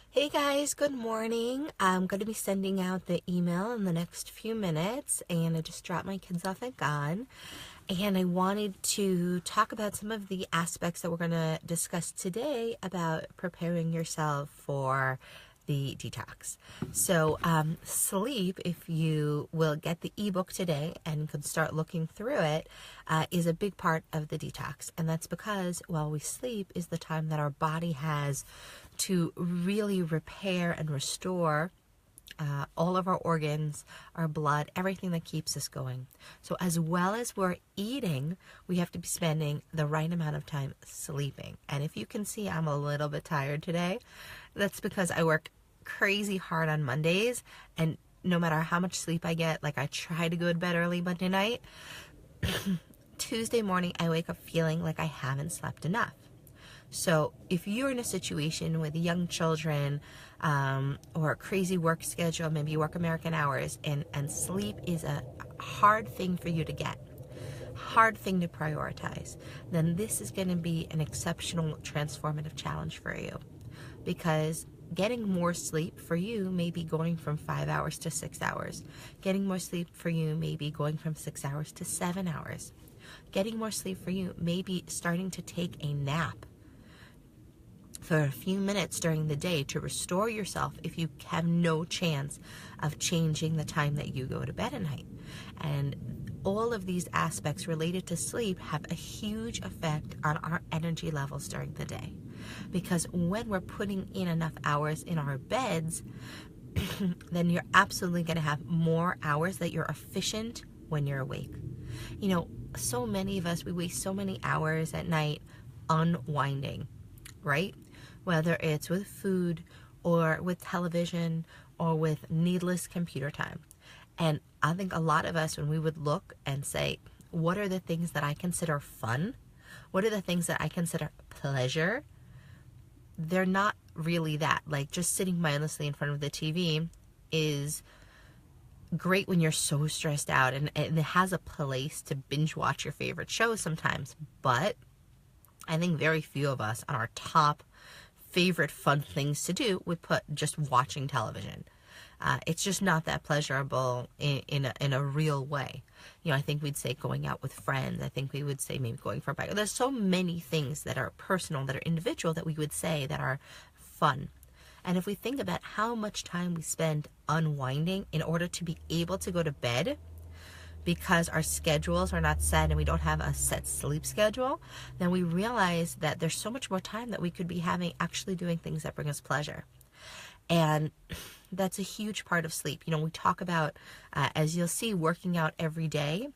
Hey guys, good morning. I'm going to be sending out the email in the next few minutes, and I just dropped my kids off at God. And I wanted to talk about some of the aspects that we're going to discuss today about preparing yourself for the detox. So, sleep, if you will get the ebook today and could start looking through it, is a big part of the detox. And that's because while we sleep is the time that our body has to really repair and restore all of our organs, our blood, everything that keeps us going. So as well as we're eating, we have to be spending the right amount of time sleeping. And if you can see, I'm a little bit tired today. That's because I work crazy hard on Mondays, and no matter how much sleep I get, like I try to go to bed early Monday night, Tuesday morning I wake up feeling like I haven't slept enough. So if you're in a situation with young children or a crazy work schedule, maybe you work American hours, and sleep is a hard thing for you to get, hard thing to prioritize, then this is going to be an exceptional transformative challenge for you, because getting more sleep for you may be going from 5 hours to 6 hours. Getting more sleep for you may be going from 6 hours to 7 hours. Getting more sleep for you may be starting to take a nap for a few minutes during the day to restore yourself if you have no chance of changing the time that you go to bed at night. And all of these aspects related to sleep have a huge effect on our energy levels during the day. Because when we're putting in enough hours in our beds, then you're absolutely going to have more hours that you're efficient when you're awake. You know, so many of us, we waste so many hours at night unwinding, right? Whether it's with food or with television or with needless computer time. And I think a lot of us, when we would look and say, what are the things that I consider fun? What are the things that I consider pleasure? They're not really that. Like, just sitting mindlessly in front of the TV is great when you're so stressed out, and it has a place to binge watch your favorite shows sometimes. But I think very few of us on our top favorite fun things to do would put just watching television. It's just not that pleasurable in a real way. You know, I think we'd say going out with friends. I think we would say maybe going for a bike. There's so many things that are personal, that are individual, that we would say that are fun. And if we think about how much time we spend unwinding in order to be able to go to bed, because our schedules are not set and we don't have a set sleep schedule, then we realize that there's so much more time that we could be having actually doing things that bring us pleasure. And that's a huge part of sleep. You know, we talk about, as you'll see, working out every day.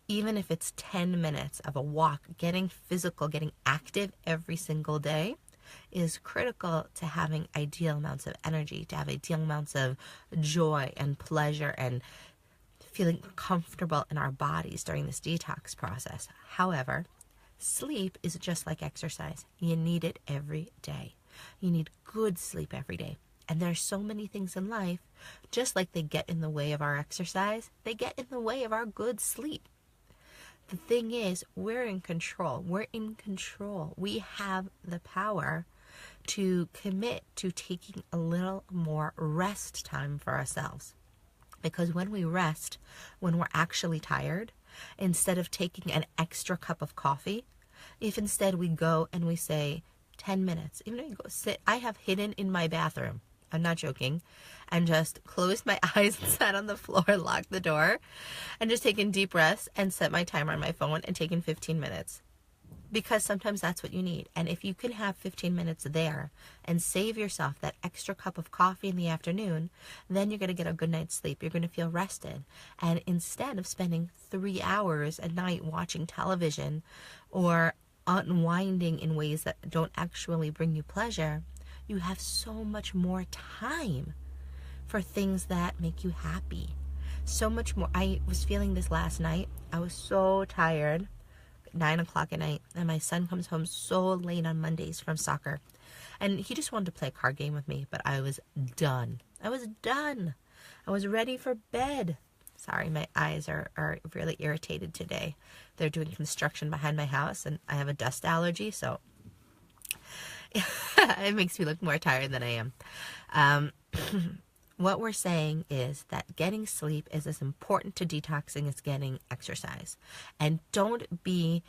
Even if it's 10 minutes of a walk, getting physical, getting active every single day is critical to having ideal amounts of energy, to have ideal amounts of joy and pleasure and feeling comfortable in our bodies during this detox process. However, sleep is just like exercise. You need it every day. You need good sleep every day. And there's so many things in life, just like they get in the way of our exercise, they get in the way of our good sleep. The thing is, we're in control. We're in control. We have the power to commit to taking a little more rest time for ourselves. Because when we rest, when we're actually tired, instead of taking an extra cup of coffee, if instead we go and we say 10 minutes, even if you go sit, I have hidden in my bathroom, I'm not joking, and just closed my eyes and sat on the floor, locked the door, and just taken deep breaths and set my timer on my phone and taken 15 minutes. Because sometimes that's what you need. And if you can have 15 minutes there and save yourself that extra cup of coffee in the afternoon, then you're going to get a good night's sleep. You're going to feel rested. And instead of spending 3 hours a night watching television or unwinding in ways that don't actually bring you pleasure, you have so much more time for things that make you happy. So much more. I was feeling this last night. I was so tired. 9 o'clock at night, and my son comes home so late on Mondays from soccer, and he just wanted to play a card game with me, but I was done. I was ready for bed. Sorry, my eyes are really irritated today. They're doing construction behind my house, and I have a dust allergy, so It makes me look more tired than I am. Um, what we're saying is that getting sleep is as important to detoxing as getting exercise. And don't be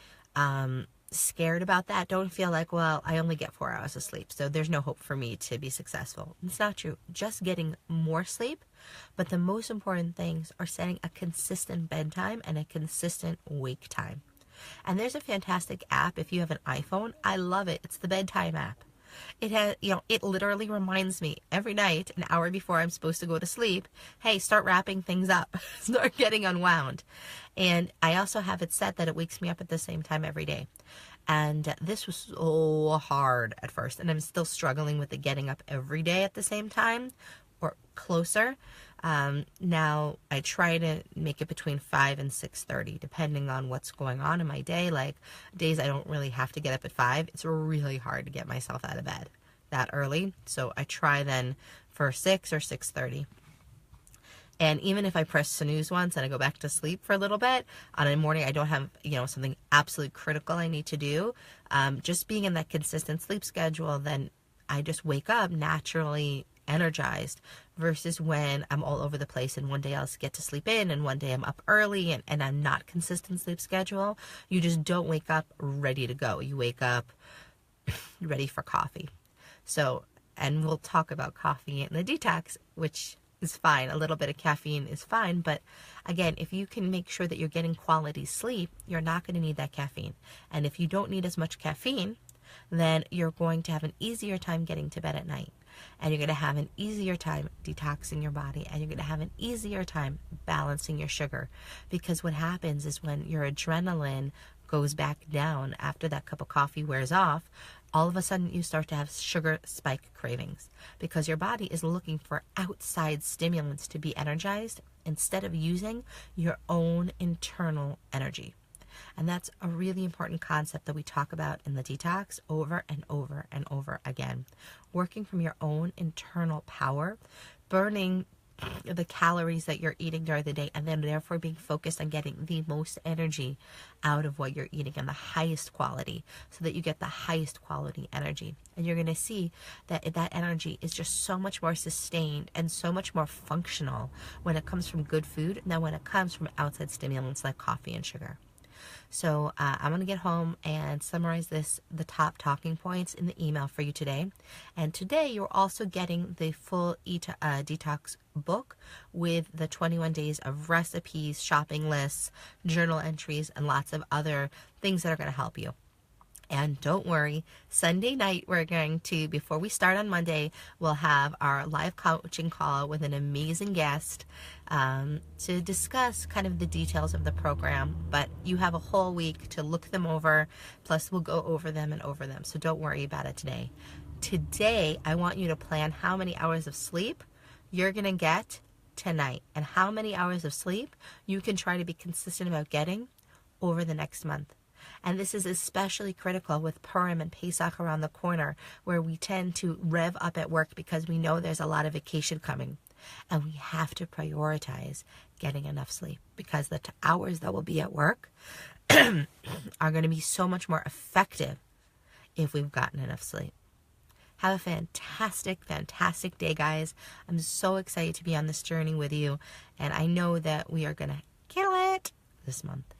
scared about that. Don't feel like, well, I only get 4 hours of sleep, so there's no hope for me to be successful. It's not true. Just getting more sleep. But the most important things are setting a consistent bedtime and a consistent wake time. And there's a fantastic app if you have an iPhone. I love it. It's the bedtime app. It has, it literally reminds me every night, an hour before I'm supposed to go to sleep, hey, start wrapping things up, start getting unwound. And I also have it set that it wakes me up at the same time every day. And this was so hard at first, and I'm still struggling with the getting up every day at the same time or closer. Now I try to make it between 5 and 6:30, depending on what's going on in my day. Like days I don't really have to get up at 5. It's really hard to get myself out of bed that early. So I try then for 6 or 6:30. And even if I press snooze once and I go back to sleep for a little bit, on a morning I don't have, something absolutely critical I need to do, just being in that consistent sleep schedule, then I just wake up naturally energized, versus when I'm all over the place and one day I'll get to sleep in and one day I'm up early and I'm not consistent sleep schedule. You just don't wake up ready to go. You wake up ready for coffee. So, and we'll talk about coffee in the detox, which is fine. A little bit of caffeine is fine. But again, if you can make sure that you're getting quality sleep, you're not going to need that caffeine. And if you don't need as much caffeine, then you're going to have an easier time getting to bed at night. And you're going to have an easier time detoxing your body. And you're going to have an easier time balancing your sugar. Because what happens is when your adrenaline goes back down after that cup of coffee wears off, all of a sudden you start to have sugar spike cravings because your body is looking for outside stimulants to be energized instead of using your own internal energy. And that's a really important concept that we talk about in the detox over and over and over again. Working from your own internal power, burning the calories that you're eating during the day, and then therefore being focused on getting the most energy out of what you're eating and the highest quality, so that you get the highest quality energy. And you're going to see that that energy is just so much more sustained and so much more functional when it comes from good food than when it comes from outside stimulants like coffee and sugar. So I'm going to get home and summarize the top talking points in the email for you today. And today you're also getting the full detox book with the 21 days of recipes, shopping lists, journal entries, and lots of other things that are going to help you. And don't worry, Sunday night we're going to, before we start on Monday, we'll have our live coaching call with an amazing guest to discuss kind of the details of the program. But you have a whole week to look them over, plus we'll go over them and over them. So don't worry about it today. Today, I want you to plan how many hours of sleep you're going to get tonight and how many hours of sleep you can try to be consistent about getting over the next month. And this is especially critical with Purim and Pesach around the corner, where we tend to rev up at work because we know there's a lot of vacation coming. And we have to prioritize getting enough sleep because the hours that will be at work are going to be so much more effective if we've gotten enough sleep. Have a fantastic, fantastic day, guys. I'm so excited to be on this journey with you. And I know that we are going to kill it this month.